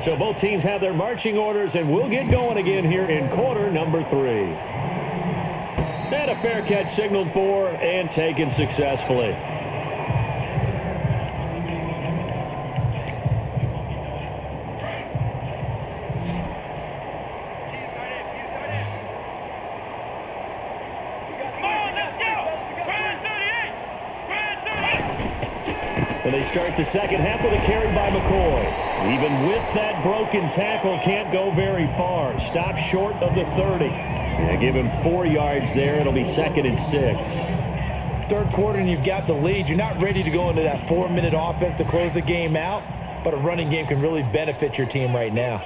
So both teams have their marching orders, and we'll get going again here in quarter number 3. And a fair catch signaled for and taken successfully. And they start the second half with a carry by McCoy. Even with that broken tackle, can't go very far. Stops short of the 30. Yeah, give him 4 yards there. It'll be 2nd and 6. Third quarter and you've got the lead. You're not ready to go into that 4-minute offense to close the game out, but a running game can really benefit your team right now.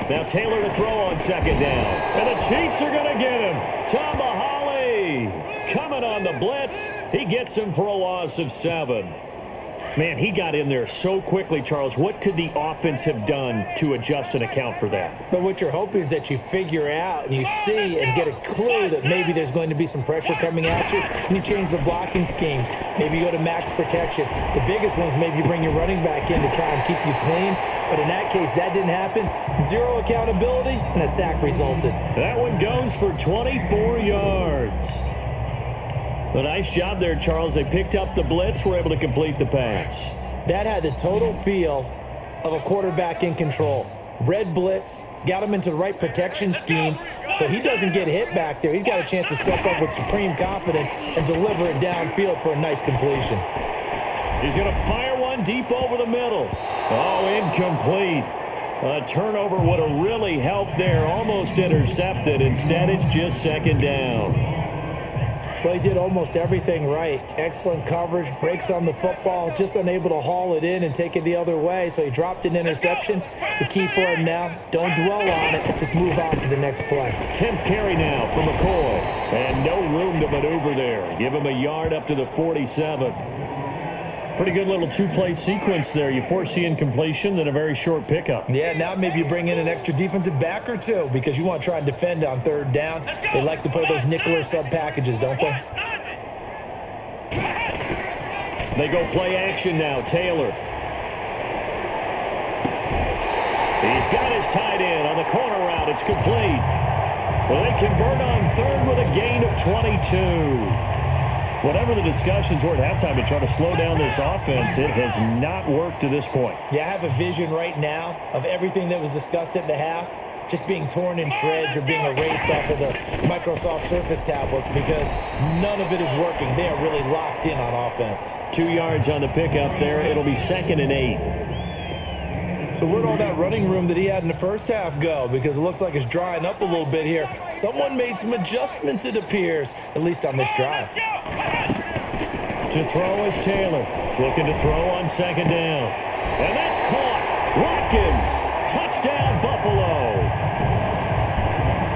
Now Taylor to throw on 2nd down. And the Chiefs are going to get him. Tomahawley coming on the blitz. He gets him for a loss of 7. Man, he got in there so quickly, Charles. What could the offense have done to adjust and account for that? But what you're hoping is that you figure out and you see and get a clue that maybe there's going to be some pressure coming at you, and you change the blocking schemes. Maybe you go to max protection. The biggest one is maybe you bring your running back in to try and keep you clean. But in that case, that didn't happen. 0 accountability, and a sack resulted. That one goes for 24 yards. A nice job there, Charles. They picked up the blitz, were able to complete the pass. That had the total feel of a quarterback in control. Red blitz, got him into the right protection scheme, so he doesn't get hit back there. He's got a chance to step up with supreme confidence and deliver it downfield for a nice completion. He's going to fire one deep over the middle. Oh, incomplete. A turnover would have really helped there. Almost intercepted. Instead, it's just 2nd down. Well, he did almost everything right. Excellent coverage, breaks on the football, just unable to haul it in and take it the other way. So he dropped an interception. The key for him now, don't dwell on it. Just move on to the next play. 10th carry now for McCoy. And no room to maneuver there. Give him a yard up to the 47. Pretty good little 2-play sequence there. You foresee incompletion, then a very short pickup. Yeah, now maybe you bring in an extra defensive back or two because you want to try and defend on 3rd down. They like to play those nickel or sub packages, don't they? They go play action now. Taylor. He's got his tight end on the corner route. It's complete. Well, they convert on 3rd with a gain of 22. Whatever the discussions were at halftime to try to slow down this offense, it has not worked to this point. Yeah, I have a vision right now of everything that was discussed at the half just being torn in shreds or being erased off of the Microsoft Surface tablets because none of it is working. They are really locked in on offense. 2 yards on the pickup there. It'll be 2nd and 8. So where'd all that running room that he had in the first half go? Because it looks like it's drying up a little bit here. Someone made some adjustments, it appears, at least on this drive. To throw is Taylor. Looking to throw on 2nd down. And that's caught. Watkins. Touchdown, Buffalo.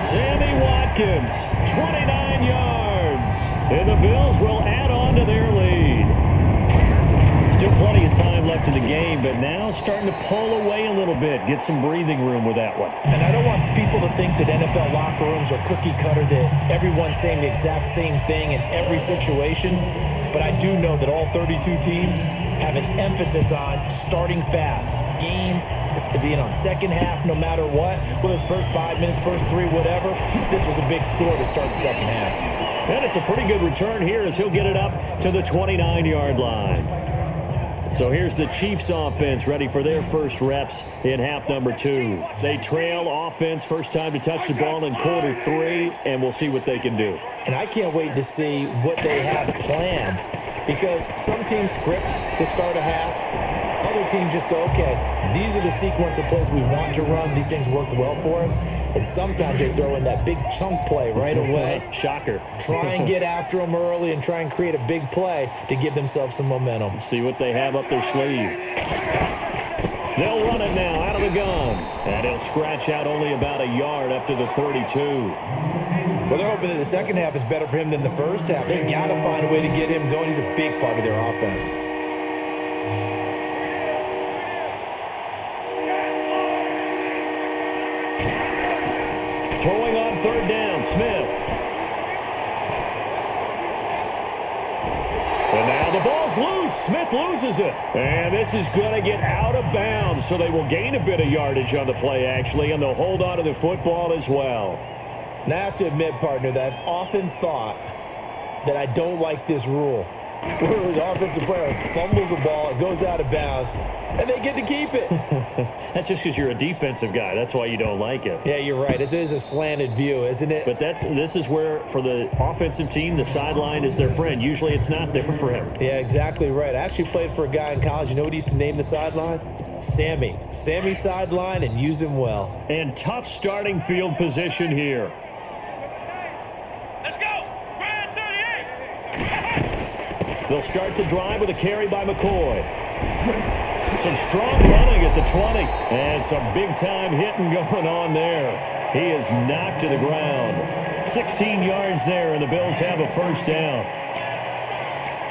Sammy Watkins, 29 yards. And the Bills will add on to their lead. Still plenty of time left in the game, but now starting to pull away a little bit. Get some breathing room with that one. And I don't want people to think that NFL locker rooms are cookie cutter, that everyone's saying the exact same thing in every situation. But I do know that all 32 teams have an emphasis on starting fast. Game, second half, no matter what. Whether it's first 5 minutes, first 3, whatever. This was a big score to start the second half. And it's a pretty good return here as he'll get it up to the 29-yard line. So here's the Chiefs offense ready for their first reps in half number 2. They trail offense, first time to touch the ball in quarter 3, and we'll see what they can do. And I can't wait to see what they have planned because some teams script to start a half. Other teams just go, okay, these are the sequence of plays we want to run. These things worked well for us. And sometimes they throw in that big chunk play right away. Shocker. Try and get after them early and try and create a big play to give themselves some momentum. See what they have up their sleeve. They'll run it now out of the gun. And he'll scratch out only about a yard up to the 32. Well, they're hoping that the second half is better for him than the first half. They've got to find a way to get him going. He's a big part of their offense. Throwing on 3rd down, Smith. And now Now the ball's loose. Smith loses it. And this is going to get out of bounds, so they will gain a bit of yardage on the play, actually, and they'll hold on to the football as well. Now, I have to admit, partner, that I've often thought that I don't like this rule, where the offensive player fumbles the ball, it goes out of bounds, and they get to keep it. That's just because you're a defensive guy. That's why you don't like it. Yeah, you're right. It is a slanted view, isn't it? But this is where, for the offensive team, the sideline is their friend. Usually it's not their friend. Yeah, exactly right. I actually played for a guy in college. You know what he used to name the sideline? Sammy. Sammy sideline, and use him well. And tough starting field position here. They'll start the drive with a carry by McCoy. Some strong running at the 20. And some big-time hitting going on there. He is knocked to the ground. 16 yards there, and the Bills have a first down.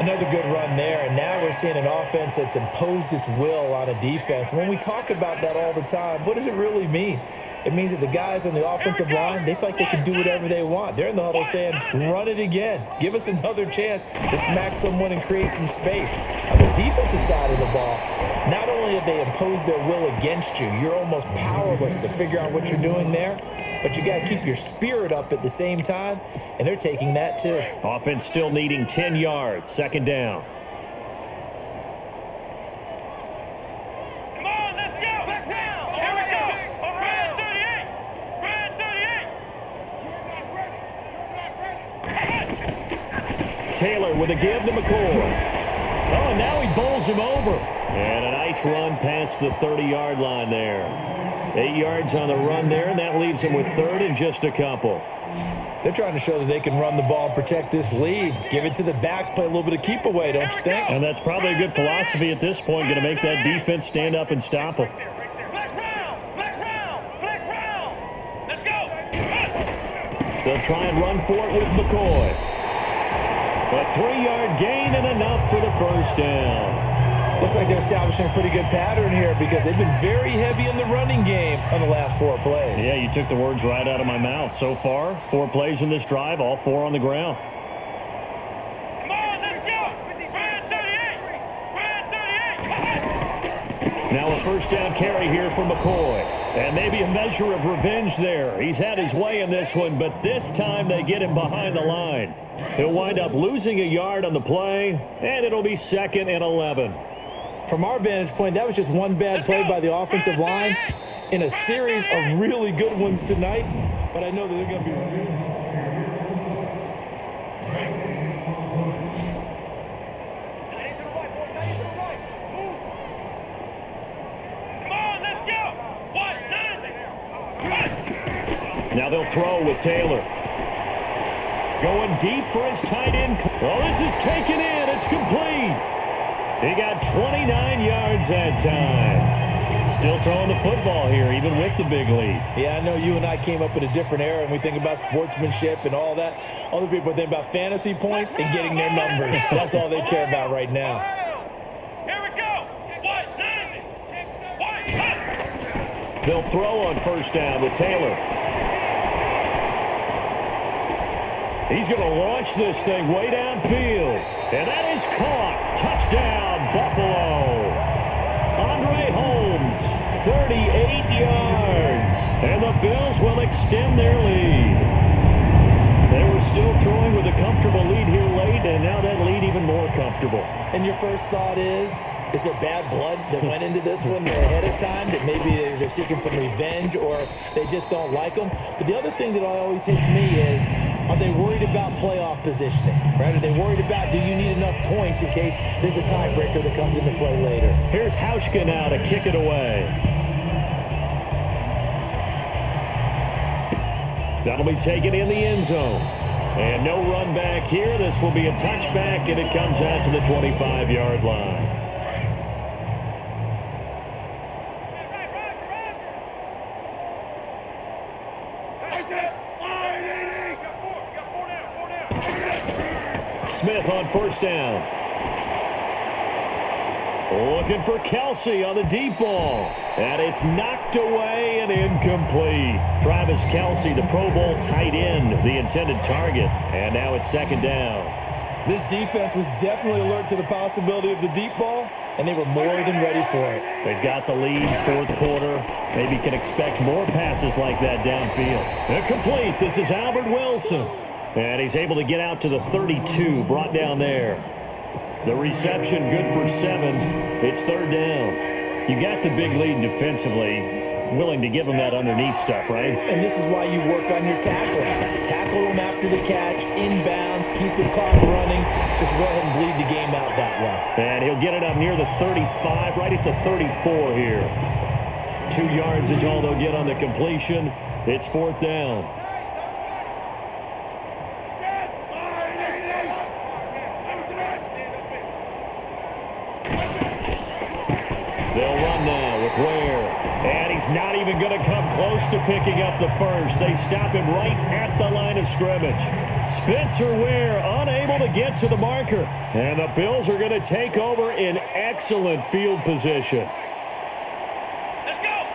Another good run there, and now we're seeing an offense that's imposed its will on a defense. When we talk about that all the time, what does it really mean? It means that the guys on the offensive line, they feel like they can do whatever they want. They're in the huddle saying, run it again. Give us another chance to smack someone and create some space. On the defensive side of the ball, not only have they imposed their will against you, you're almost powerless to figure out what you're doing there, but you got to keep your spirit up at the same time, and they're taking that too. Offense still needing 10 yards, second down. Taylor with a give to McCoy. Oh, and now he bowls him over. And a nice run past the 30-yard line there. 8 yards on the run there, and that leaves him with third and just a couple. They're trying to show that they can run the ball and protect this lead. Give it to the backs, play a little bit of keep away, don't you think? And that's probably a good philosophy at this point, going to make that defense stand up and stop them. They'll try and run for it with McCoy. A 3-yard gain and enough for the first down. Looks like they're establishing a pretty good pattern here because they've been very heavy in the running game on the last 4 plays. Yeah, you took the words right out of my mouth. So far, 4 plays in this drive, all 4 on the ground. Come on, let's go! Brand 38! Brand 38! Now a first down carry here for McCoy. And maybe a measure of revenge there. He's had his way in this one, but this time they get him behind the line. He'll wind up losing a yard on the play, and it'll be 2nd and 11. From our vantage point, that was just one bad play by the offensive line in a series of really good ones tonight, but I know that they're going to be really... Now they'll throw with Taylor. Going deep for his tight end. Oh, this is taken in. It's complete. He got 29 yards that time. Still throwing the football here, even with the big lead. Yeah, I know you and I came up in a different era, and we think about sportsmanship and all that. Other people think about fantasy points and getting their numbers. That's all they care about right now. Here we go! They'll throw on first down with Taylor. He's going to launch this thing way downfield. And that is caught. Touchdown, Buffalo. Andre Holmes, 38 yards. And the Bills will extend their lead. They were still throwing with a comfortable lead here late, and now that lead even more comfortable. And your first thought is there bad blood that went into this one ahead of time, that maybe they're seeking some revenge or they just don't like them? But the other thing that always hits me is, are they worried about playoff positioning, right? Are they worried about, do you need enough points in case there's a tiebreaker that comes into play later? Here's Hauschka now to kick it away. That'll be taken in the end zone. And no run back here. This will be a touchback, and it comes out to the 25-yard line. Smith on first down. Looking for Kelsey on the deep ball. And it's knocked away and incomplete. Travis Kelsey, the Pro Bowl tight end, the intended target. And now it's second down. This defense was definitely alert to the possibility of the deep ball, and they were more than ready for it. They've got the lead, fourth quarter. Maybe can expect more passes like that downfield. Complete. This is Albert Wilson. And he's able to get out to the 32, brought down there. The reception good for 7. It's third down. You got the big lead defensively. Willing to give him that underneath stuff, right? And this is why you work on your tackling. Tackle him after the catch, inbounds, keep the clock running. Just go ahead and bleed the game out that way. And he'll get it up near the 35, right at the 34 here. 2 yards is all they'll get on the completion. It's fourth down. They'll run now with Ware. And he's not even going to come close to picking up the first. They stop him right at the line of scrimmage. Spencer Ware unable to get to the marker. And the Bills are going to take over in excellent field position. Let's go.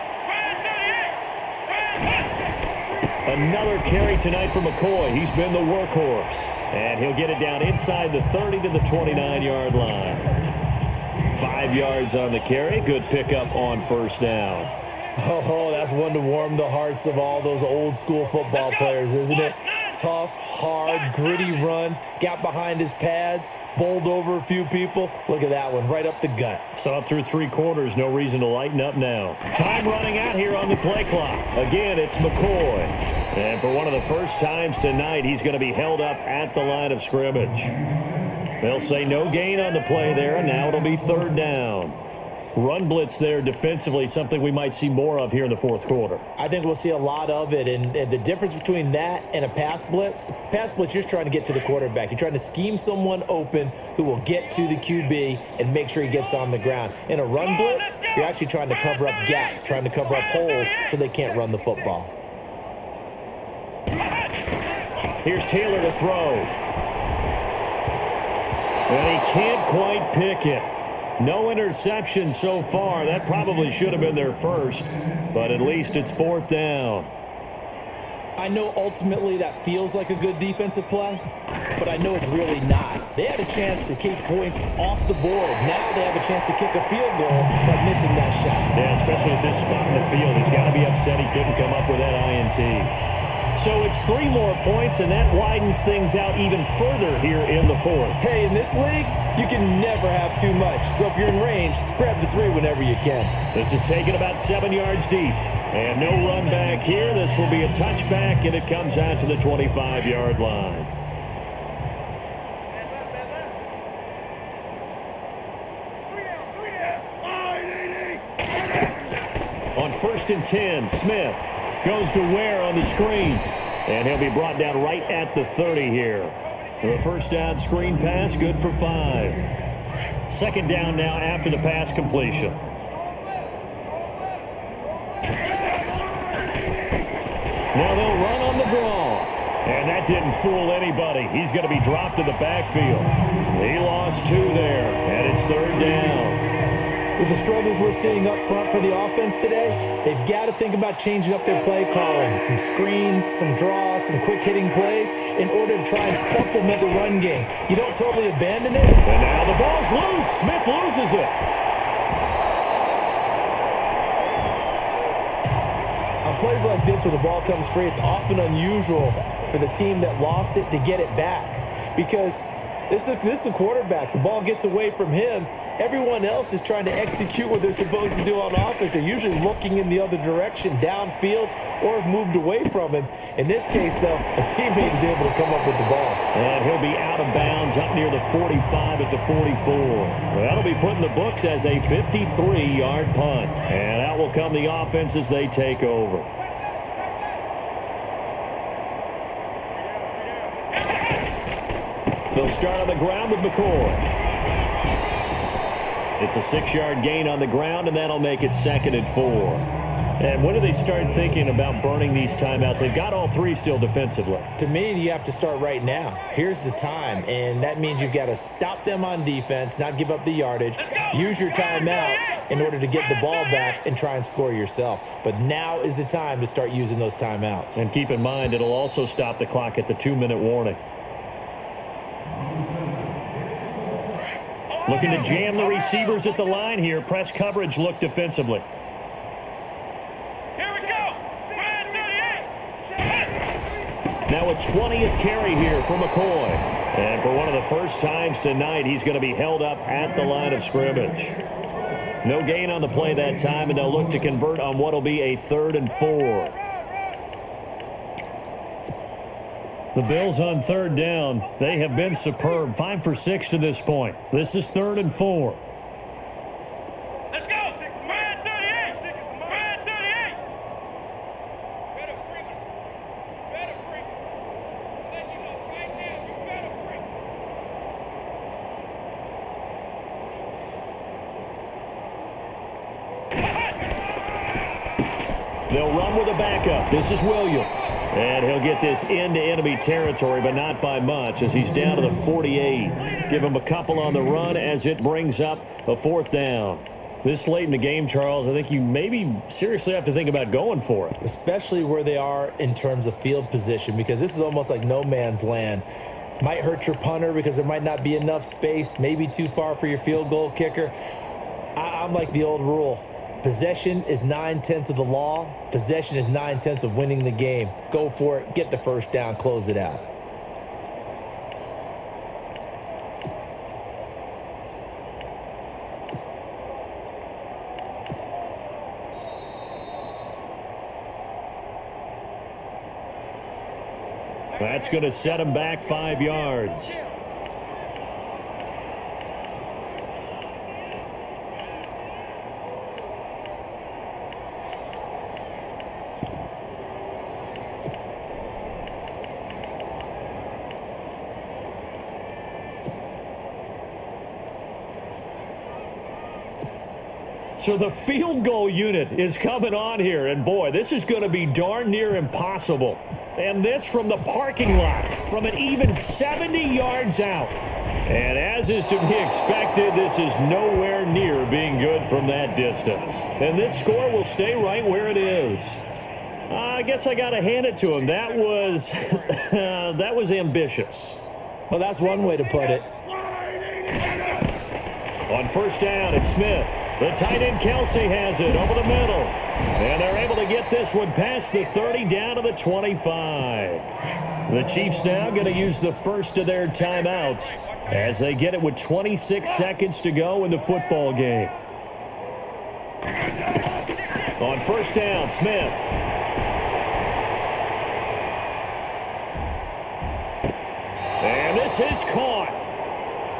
Another carry tonight for McCoy. He's been the workhorse. And he'll get it down inside the 30 to the 29-yard line. 5 yards on the carry. Good pickup on first down. Oh, that's one to warm the hearts of all those old school football players, isn't it? Tough, hard, gritty run. Got behind his pads, bowled over a few people. Look at that one, right up the gut. So up through 3 quarters, no reason to lighten up now. Time running out here on the play clock. Again, it's McCoy. And for one of the first times tonight, he's going to be held up at the line of scrimmage. They'll say no gain on the play there, and now it'll be third down. Run blitz there defensively, something we might see more of here in the fourth quarter. I think we'll see a lot of it, and the difference between that and a pass blitz, you're just trying to get to the quarterback. You're trying to scheme someone open who will get to the QB and make sure he gets on the ground. In a run blitz, you're actually trying to cover up gaps, trying to cover up holes so they can't run the football. Here's Taylor to throw. And he can't quite pick it. No interception so far. That probably should have been their first, but at least it's fourth down. I know ultimately that feels like a good defensive play, but I know it's really not. They had a chance to keep points off the board. Now they have a chance to kick a field goal by missing that shot. Yeah, especially at this spot in the field. He's got to be upset he couldn't come up with that INT. So it's 3 more points, and that widens things out even further here in the fourth. Hey, in this league, you can never have too much. So if you're in range, grab the 3 whenever you can. This is taken about 7 yards deep. And no run back here. This will be a touchback, and it comes out to the 25-yard line. On 1st and 10, Smith goes to Ware on the screen. And he'll be brought down right at the 30 here. The first down screen pass, good for 5. Second down now after the pass completion. Now they'll run on the draw. And that didn't fool anybody. He's going to be dropped in the backfield. He lost 2 there, and it's third down. With the struggles we're seeing up front for the offense today, they've got to think about changing up their play calling. Some screens, some draws, some quick-hitting plays in order to try and supplement the run game. You don't totally abandon it. And now the ball's loose. Smith loses it. On plays like this where the ball comes free, it's often unusual for the team that lost it to get it back. Because this is a quarterback. The ball gets away from him. Everyone else is trying to execute what they're supposed to do on offense. They're usually looking in the other direction, downfield, or have moved away from him. In this case, though, a teammate is able to come up with the ball. And he'll be out of bounds up near the 45 at the 44. That'll be put in the books as a 53-yard punt. And out will come the offense as they take over. They'll start on the ground with McCoy. It's a 6-yard gain on the ground, and that'll make it 2nd and 4. And when do they start thinking about burning these timeouts? They've got all 3 still defensively. To me, you have to start right now. Here's the time, and that means you've got to stop them on defense, not give up the yardage, use your timeouts in order to get the ball back and try and score yourself. But now is the time to start using those timeouts. And keep in mind, it'll also stop the clock at the 2-minute warning. Looking to jam the receivers at the line here. Press coverage look defensively. Here we go. Red 38. Now a 20th carry here for McCoy. And for one of the first times tonight, he's going to be held up at the line of scrimmage. No gain on the play that time, and they'll look to convert on what will be a 3rd and 4. The Bills on 3rd down. They have been superb. 5 for 6 to this point. This is 3rd and 4. Let's go. Red 38. Red 38. Better bring it. Better bring it. Let you know right now, you better bring it. They'll run with a backup. This is Williams. And he'll get this into enemy territory, but not by much as he's down to the 48. Give him a couple on the run as it brings up a 4th down. This late in the game, Charles, I think you maybe seriously have to think about going for it. Especially where they are in terms of field position, because this is almost like no man's land. Might hurt your punter because there might not be enough space, maybe too far for your field goal kicker. I'm like the old rule. Possession is 9/10 of the law. Possession is 9/10 of winning the game. Go for it. Get the first down. Close it out. That's going to set him back 5 yards. So the field goal unit is coming on here, and boy, this is going to be darn near impossible. And this from the parking lot, from an even 70 yards out. And as is to be expected, this is nowhere near being good from that distance. And this score will stay right where it is. I guess I got to hand it to him. That was, that was ambitious. Well, that's one way to put it. On 1st down, it's Smith. The tight end Kelsey has it over the middle. And they're able to get this one past the 30 down to the 25. The Chiefs now going to use the first of their timeouts as they get it with 26 seconds to go in the football game. On 1st down, Smith. And this is caught.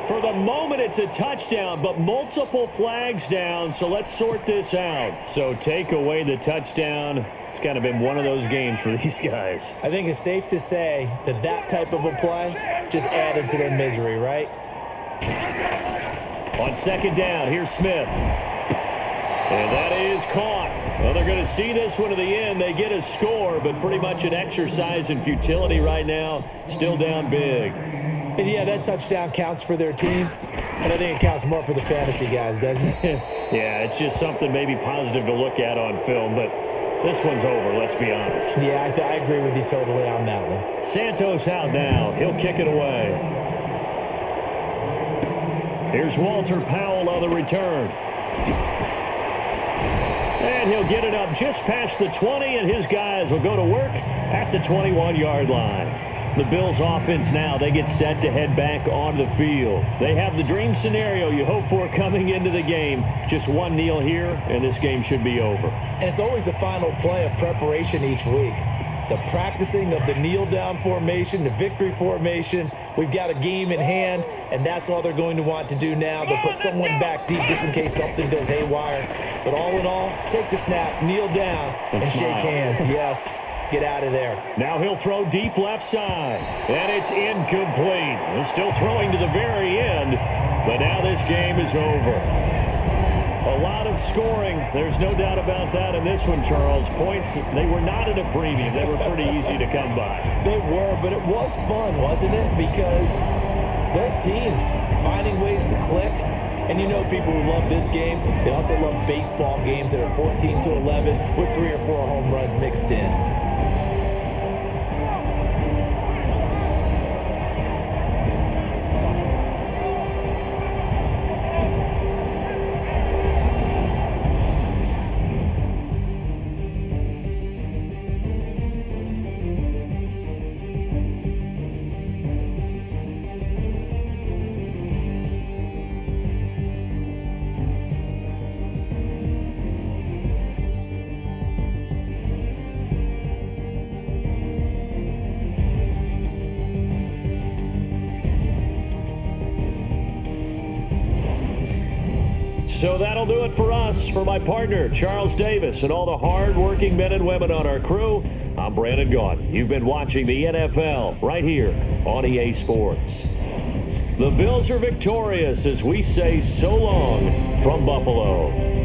For the moment, it's a touchdown, but multiple flags down, so let's sort this out. So take away the touchdown. It's kind of been one of those games for these guys. I think it's safe to say that that type of a play just added to their misery, right? On 2nd down, here's Smith. And that is caught. Well, they're going to see this one to the end. They get a score, but pretty much an exercise in futility right now. Still down big. And yeah, that touchdown counts for their team, but I think it counts more for the fantasy guys, doesn't it? Yeah, it's just something maybe positive to look at on film, but this one's over, let's be honest. Yeah, I agree with you totally on that one. Santos out now. He'll kick it away. Here's Walter Powell on the return. And he'll get it up just past the 20, and his guys will go to work at the 21-yard line. The Bills offense now, they get set to head back on the field. They have the dream scenario you hope for coming into the game. Just one kneel here, and this game should be over. And it's always the final play of preparation each week. The practicing of the kneel-down formation, the victory formation. We've got a game in hand, and that's all they're going to want to do now. They'll put someone back deep just in case something goes haywire. But all in all, take the snap, kneel down, and shake hands. Yes. Get out of there. Now he'll throw deep left side. And it's incomplete. He's still throwing to the very end. But now this game is over. A lot of scoring. There's no doubt about that in this one, Charles. Points, they were not at a premium. They were pretty easy to come by. They were, but it was fun, wasn't it? Because both teams finding ways to click. And you know people who love this game, they also love baseball games that are 14-11 with 3 or 4 home runs mixed in. So that'll do it for us. For my partner, Charles Davis, and all the hard-working men and women on our crew, I'm Brandon Gaudin. You've been watching the NFL right here on EA Sports. The Bills are victorious as we say so long from Buffalo.